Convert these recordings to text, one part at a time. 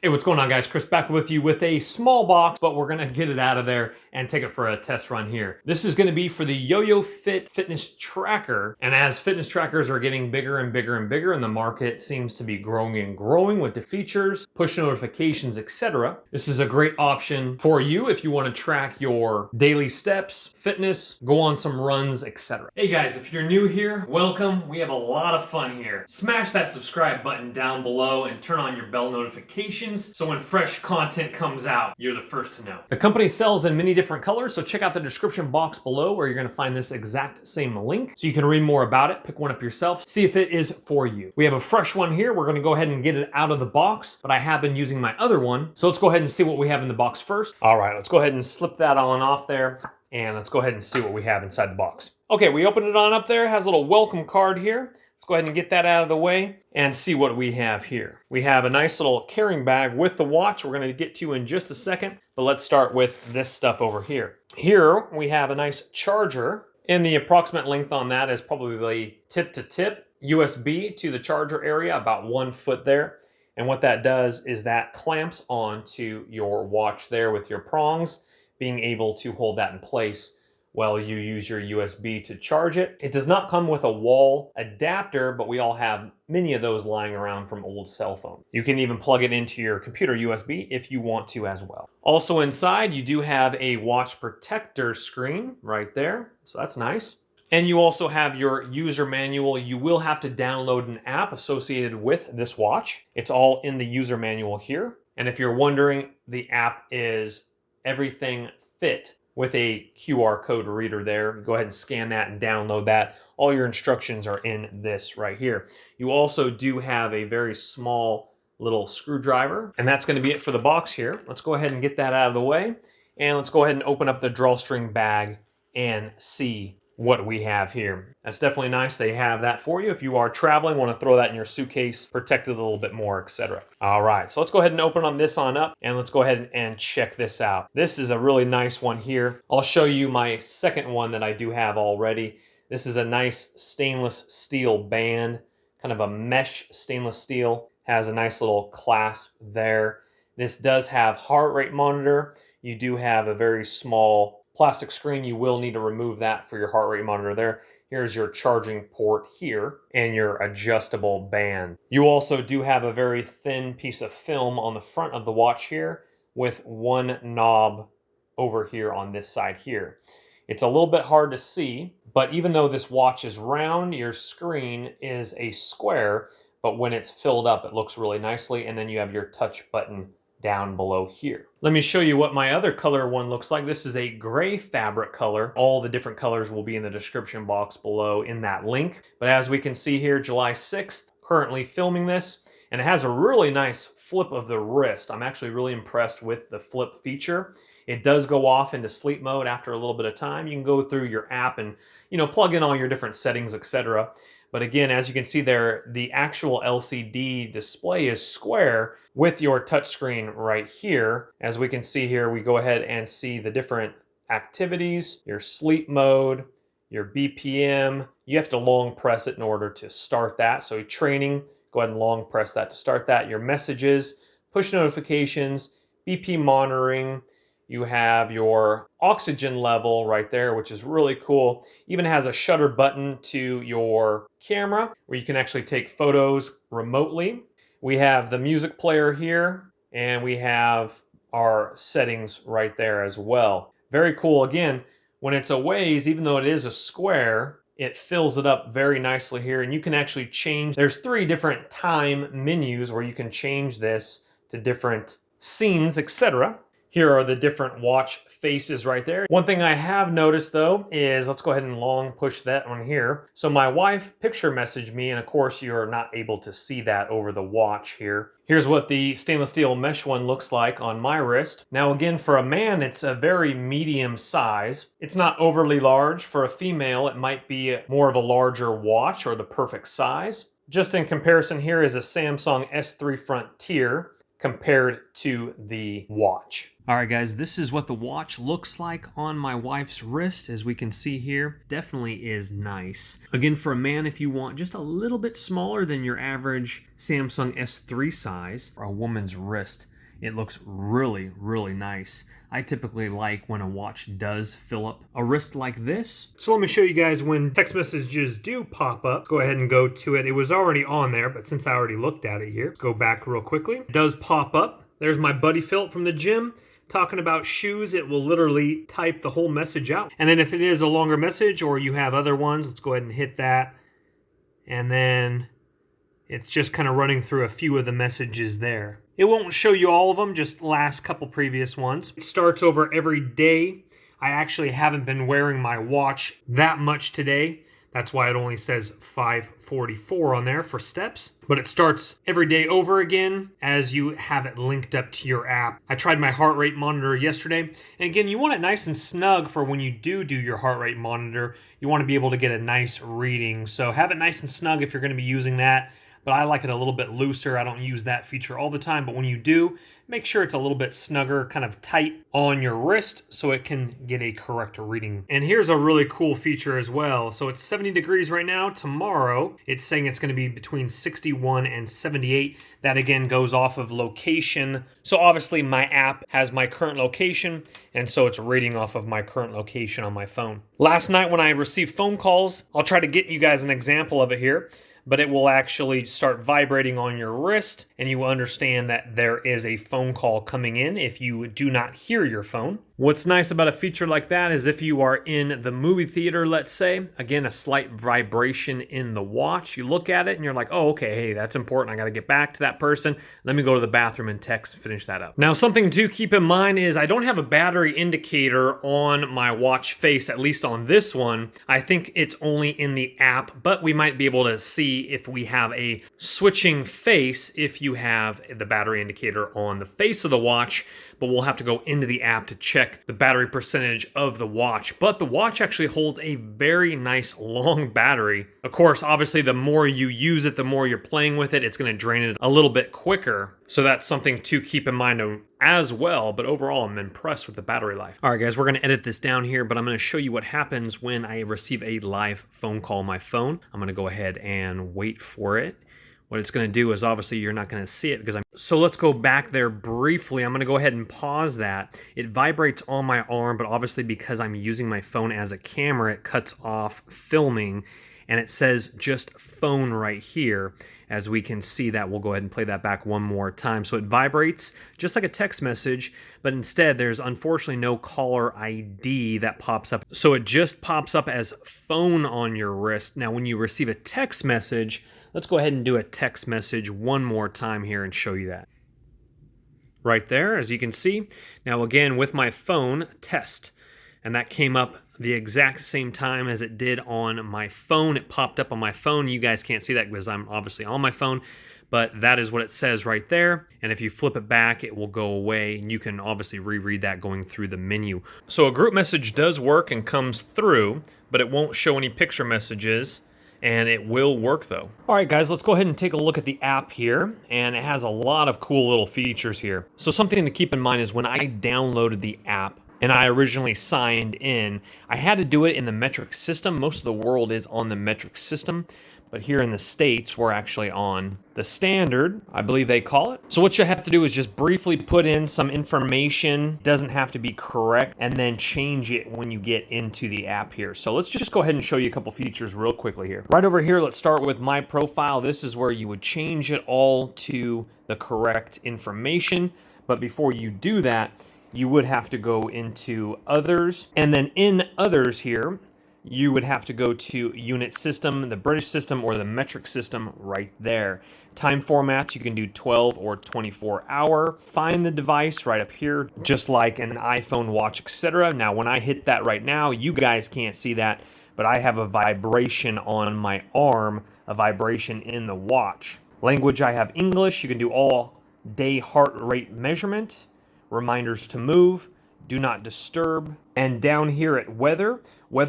Hey, what's going on, guys? Chris back with you with a small box, but we're gonna get it out of there and take it for a test run here. This is gonna be for the YoYoFit fitness tracker. And as fitness trackers are getting bigger and bigger and bigger, and the market seems to be growing and growing with the features, push notifications, etc., this is a great option for you if you wanna track your daily steps, fitness, go on some runs, etc. Hey guys, if you're new here, welcome. We have a lot of fun here. Smash that subscribe button down below and turn on your bell notifications so when fresh content comes out, you're the first to know. The company sells in many different colors, so check out the description box below where you're gonna find this exact same link so you can read more about it, pick one up yourself, see if it is for you. We have a fresh one here. We're gonna go ahead and get it out of the box, but I have been using my other one. So let's go ahead and see what we have in the box first. All right, let's go ahead and slip that on off there and let's go ahead and see what we have inside the box. Okay, we opened it on up there. It has a little welcome card here. Let's go ahead and get that out of the way and see what we have here. We have a nice little carrying bag with the watch we're going to get to in just a second, but let's start with this stuff over here. Here we have a nice charger, and the approximate length on that is probably tip to tip, USB to the charger area, about 1 foot there. And what that does is that clamps onto your watch there with your prongs, being able to hold that in place while you use your USB to charge it. It does not come with a wall adapter, but we all have many of those lying around from old cell phones. You can even plug it into your computer USB if you want to as well. Also inside, you do have a watch protector screen right there, so that's nice. And you also have your user manual. You will have to download an app associated with this watch. It's all in the user manual here. And if you're wondering, the app is Everything Fit, with a QR code reader there. Go ahead and scan that and download that. All your instructions are in this right here. You also do have a very small little screwdriver, and that's going to be it for the box here. Let's go ahead and get that out of the way, and let's go ahead and open up the drawstring bag and see what we have here. That's definitely nice. They have that for you if you are traveling, want to throw that in your suitcase, protect it a little bit more, etc. All right, so let's go ahead and open on this on up, and let's go ahead and check this out. This is a really nice one here. I'll show you my second one that I do have already. This is a nice stainless steel band, kind of a mesh stainless steel. Has a nice little clasp there. This does have heart rate monitor. You do have a very small plastic screen. You will need to remove that for your heart rate monitor there. Here's your charging port here and your adjustable band. You also do have a very thin piece of film on the front of the watch here with one knob over here on this side here. It's a little bit hard to see, but even though this watch is round, your screen is a square, but when it's filled up, it looks really nicely. And then you have your touch button down below here. Let me show you what my other color one looks like. This is a gray fabric color. All the different colors will be in the description box below in that link. But as we can see here, July 6th, currently filming this, and it has a really nice flip of the wrist. I'm actually really impressed with the flip feature. It does go off into sleep mode after a little bit of time. You can go through your app and, plug in all your different settings, etc. But again, as you can see there, the actual LCD display is square with your touchscreen right here. As we can see here, we go ahead and see the different activities, your sleep mode, your BPM. You have to long press it in order to start that. So training, go ahead and long press that to start that. Your messages, push notifications, BP monitoring. You have your oxygen level right there, which is really cool. Even has a shutter button to your camera where you can actually take photos remotely. We have the music player here, and we have our settings right there as well. Very cool. Again, when it's a ways, even though it is a square, it fills it up very nicely here, and you can actually change. There's 3 different time menus where you can change this to different scenes, etc. Here are the different watch faces right there. One thing I have noticed though is, let's go ahead and long push that one here. So my wife picture messaged me, and of course you're not able to see that over the watch here. Here's what the stainless steel mesh one looks like on my wrist. Now again, for a man, it's a very medium size. It's not overly large. For a female, it might be more of a larger watch or the perfect size. Just in comparison, here is a Samsung S3 Frontier compared to the watch. All right, guys, this is what the watch looks like on my wife's wrist. As we can see here, definitely is nice. Again, for a man, if you want just a little bit smaller than your average Samsung S3 size, or a woman's wrist, it looks really, really nice. I typically like when a watch does fill up a wrist like this. So let me show you guys when text messages do pop up. Go ahead and go to it. It was already on there, but since I already looked at it here, go back real quickly. It does pop up. There's my buddy Philip from the gym talking about shoes. It will literally type the whole message out. And then if it is a longer message or you have other ones, let's go ahead and hit that. And then it's just kind of running through a few of the messages there. It won't show you all of them, just the last couple previous ones. It starts over every day. I actually haven't been wearing my watch that much today. That's why it only says 544 on there for steps. But it starts every day over again as you have it linked up to your app. I tried my heart rate monitor yesterday. And again, you want it nice and snug for when you do your heart rate monitor. You want to be able to get a nice reading. So have it nice and snug if you're going to be using that. But I like it a little bit looser. I don't use that feature all the time, but when you do, make sure it's a little bit snugger, kind of tight on your wrist so it can get a correct reading. And here's a really cool feature as well. So it's 70 degrees right now. Tomorrow, it's saying it's going to be between 61 and 78. That again goes off of location. So obviously my app has my current location, and so it's reading off of my current location on my phone. Last night when I received phone calls, I'll try to get you guys an example of it here, but it will actually start vibrating on your wrist, and you understand that there is a phone call coming in if you do not hear your phone. What's nice about a feature like that is if you are in the movie theater, let's say, again, a slight vibration in the watch, you look at it and you're like, oh, okay, hey, that's important. I got to get back to that person. Let me go to the bathroom and text, finish that up. Now, something to keep in mind is I don't have a battery indicator on my watch face, at least on this one. I think it's only in the app, but we might be able to see if we have a switching face if you have the battery indicator on the face of the watch, but we'll have to go into the app to check the battery percentage of the watch. But the watch actually holds a very nice long battery. Of course, obviously, the more you use it, the more you're playing with it, it's going to drain it a little bit quicker. So that's something to keep in mind as well. But overall, I'm impressed with the battery life. All right, guys, we're going to edit this down here, but I'm going to show you what happens when I receive a live phone call on my phone. I'm going to go ahead and wait for it. What it's going to do is obviously you're not going to see it because So let's go back there briefly. I'm going to go ahead and pause that. It vibrates on my arm, but obviously because I'm using my phone as a camera, it cuts off filming, and it says just phone right here. As we can see that, we'll go ahead and play that back one more time. So it vibrates just like a text message, but instead there's unfortunately no caller ID that pops up. So it just pops up as phone on your wrist. Now when you receive a text message, let's go ahead and do a text message one more time here and show you that. Right there, as you can see. Now again, with my phone, test. And that came up the exact same time as it did on my phone. It popped up on my phone. You guys can't see that because I'm obviously on my phone, but that is what it says right there. And if you flip it back, it will go away, and you can obviously reread that going through the menu. So a group message does work and comes through, but it won't show any picture messages, and it will work though. All right, guys, let's go ahead and take a look at the app here, and it has a lot of cool little features here. So something to keep in mind is when I downloaded the app, and I originally signed in, I had to do it in the metric system. Most of the world is on the metric system, but here in the States, we're actually on the standard, I believe they call it. So what you have to do is just briefly put in some information, doesn't have to be correct, and then change it when you get into the app here. So let's just go ahead and show you a couple features real quickly here. Right over here, let's start with my profile. This is where you would change it all to the correct information. But before you do that, you would have to go into others, and then in others here, you would have to go to unit system, the British system, or the metric system right there. Time formats, you can do 12 or 24 hour. Find the device right up here, just like an iPhone, watch, etc. Now, when I hit that right now, you guys can't see that, but I have a vibration on my arm, a vibration in the watch. Language, I have English. You can do all day heart rate measurement. Reminders to move, do not disturb, and down here at weather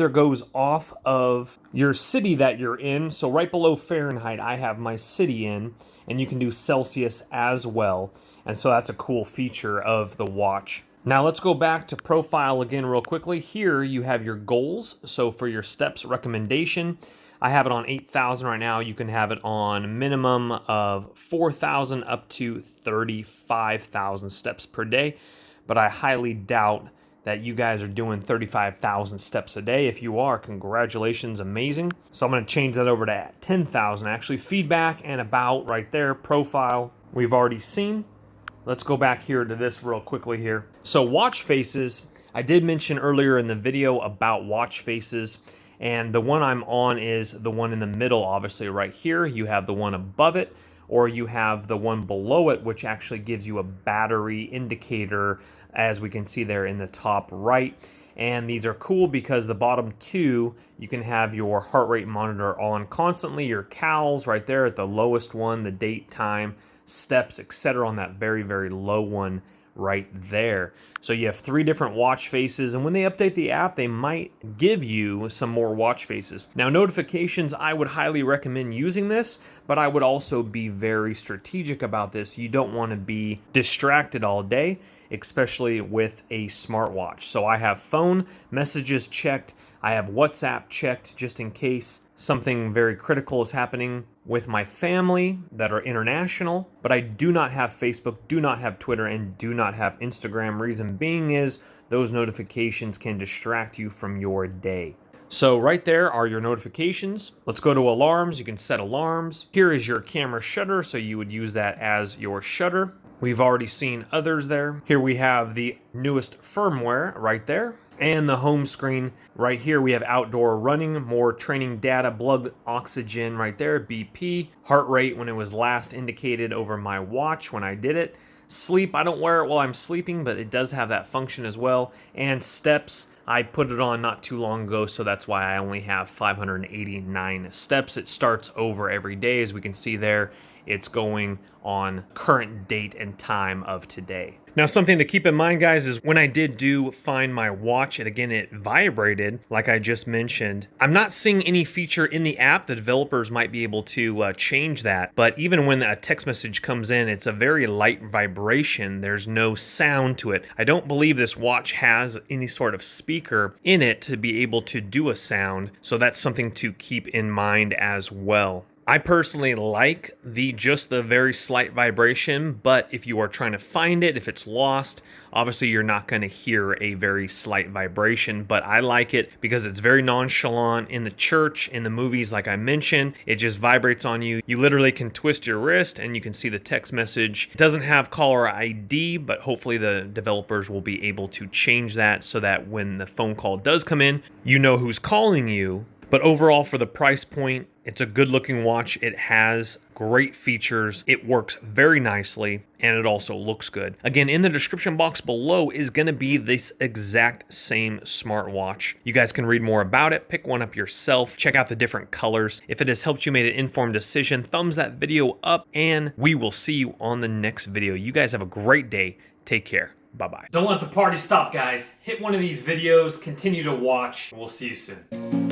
goes off of your city that you're in. So right below Fahrenheit, I have my city in, and you can do Celsius as well. And so that's a cool feature of the watch. Now let's go back to profile again real quickly. Here you have your goals. So for your steps recommendation, I have it on 8,000 right now. You can have it on minimum of 4,000 up to 35,000 steps per day. But I highly doubt that you guys are doing 35,000 steps a day. If you are, congratulations, amazing. So I'm gonna change that over to 10,000. Actually, feedback and about right there, profile, we've already seen. Let's go back here to this real quickly here. So watch faces, I did mention earlier in the video about watch faces, and the one I'm on is the one in the middle, obviously right here. You have the one above it, or you have the one below it, which actually gives you a battery indicator, as we can see there in the top right. And these are cool because the bottom two, you can have your heart rate monitor on constantly, your cals right there at the lowest one, the date, time, steps, etc. on that very, very low one right there. So you have 3 different watch faces, and when they update the app, they might give you some more watch faces. Now, notifications, I would highly recommend using this, but I would also be very strategic about this. You don't want to be distracted all day, especially with a smartwatch. So I have phone messages checked, I have WhatsApp checked just in case something very critical is happening with my family that are international, but I do not have Facebook, do not have Twitter, and do not have Instagram. Reason being is those notifications can distract you from your day. So right there are your notifications. Let's go to alarms. You can set alarms. Here is your camera shutter, so you would use that as your shutter. We've already seen others there. Here we have the newest firmware right there. And the home screen right here, we have outdoor running, more training data, blood oxygen right there, BP, heart rate when it was last indicated over my watch when I did it. Sleep, I don't wear it while I'm sleeping, but it does have that function as well. And steps, I put it on not too long ago, so that's why I only have 589 steps. It starts over every day, as we can see there. It's going on current date and time of today. Now, something to keep in mind, guys, is when I did find my watch, and again, it vibrated, like I just mentioned. I'm not seeing any feature in the app. The developers might be able to change that. But even when a text message comes in, it's a very light vibration. There's no sound to it. I don't believe this watch has any sort of speaker in it to be able to do a sound. So that's something to keep in mind as well. I personally like just the very slight vibration, but if you are trying to find it, if it's lost, obviously you're not going to hear a very slight vibration, but I like it because it's very nonchalant. In the church, in the movies, like I mentioned, it just vibrates on you. You literally can twist your wrist and you can see the text message. It doesn't have caller ID, but hopefully the developers will be able to change that so that when the phone call does come in, you know who's calling you. But overall, for the price point, it's a good looking watch. It has great features. It works very nicely, and it also looks good. Again, in the description box below is going to be this exact same smartwatch. You guys can read more about it, pick one up yourself, check out the different colors. If it has helped you make an informed decision, thumbs that video up, and we will see you on the next video. You guys have a great day. Take care. Bye-bye. Don't let the party stop, guys. Hit one of these videos, continue to watch, and we'll see you soon.